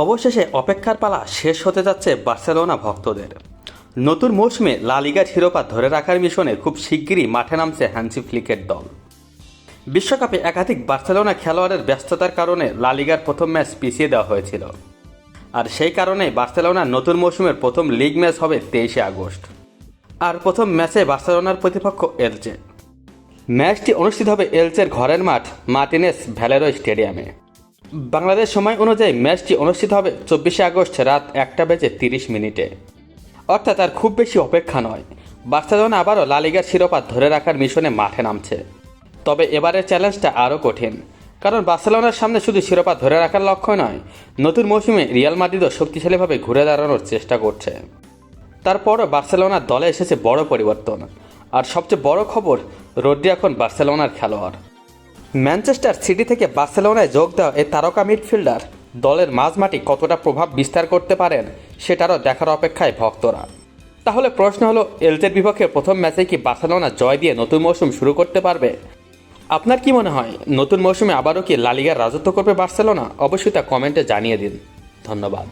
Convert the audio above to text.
অবশেষে অপেক্ষার পালা শেষ হতে যাচ্ছে বার্সেলোনা ভক্তদের। নতুন মৌসুমে লা লিগার শিরোপা ধরে রাখার মিশনে খুব শিগগিরই মাঠে নামছে হ্যান্সি ফ্লিকের দল। বিশ্বকাপে একাধিক বার্সেলোনা খেলোয়াড়ের ব্যস্ততার কারণে লা লিগার প্রথম ম্যাচ পিছিয়ে দেওয়া হয়েছিল, আর সেই কারণেই বার্সেলোনার নতুন মৌসুমের প্রথম লিগ ম্যাচ হবে 23 আগস্ট। আর প্রথম ম্যাচে বার্সেলোনার প্রতিপক্ষ এলচে। ম্যাচটি অনুষ্ঠিত হবে এলচের ঘরের মাঠ মার্টিনেস ভ্যালেরো স্টেডিয়ামে। বাংলাদেশ সময় অনুযায়ী ম্যাচটি অনুষ্ঠিত হবে 24 আগস্ট রাত 1:30। অর্থাৎ আর খুব বেশি অপেক্ষা নয়, বার্সেলোনা আবারও লা লিগার শিরোপা ধরে রাখার মিশনে মাঠে নামছে। তবে এবারের চ্যালেঞ্জটা আরও কঠিন, কারণ বার্সেলোনার সামনে শুধু শিরোপা ধরে রাখার লক্ষ্য নয়, নতুন মৌসুমে রিয়াল মাদ্রিদও শক্তিশালীভাবে ঘুরে দাঁড়ানোর চেষ্টা করছে। তারপরও বার্সেলোনার দলে এসেছে বড় পরিবর্তন, আর সবচেয়ে বড় খবর, রদ্রি এখন বার্সেলোনার খেলোয়াড়। ম্যানচেস্টার সিটি থেকে বার্সেলোনায় যোগ দেওয়া এই তারকা মিডফিল্ডার দলের মাঝমাঠে কতটা প্রভাব বিস্তার করতে পারেন সেটারও দেখার অপেক্ষায় ভক্তরা। তাহলে প্রশ্ন হলো, এলচের বিপক্ষে প্রথম ম্যাচে কি বার্সেলোনা জয় দিয়ে নতুন মৌসুম শুরু করতে পারবে? আপনার কি মনে হয়, নতুন মৌসুমে আবারও কি লা লিগার রাজত্ব করবে বার্সেলোনা? অবশ্যই তা কমেন্টে জানিয়ে দিন। ধন্যবাদ।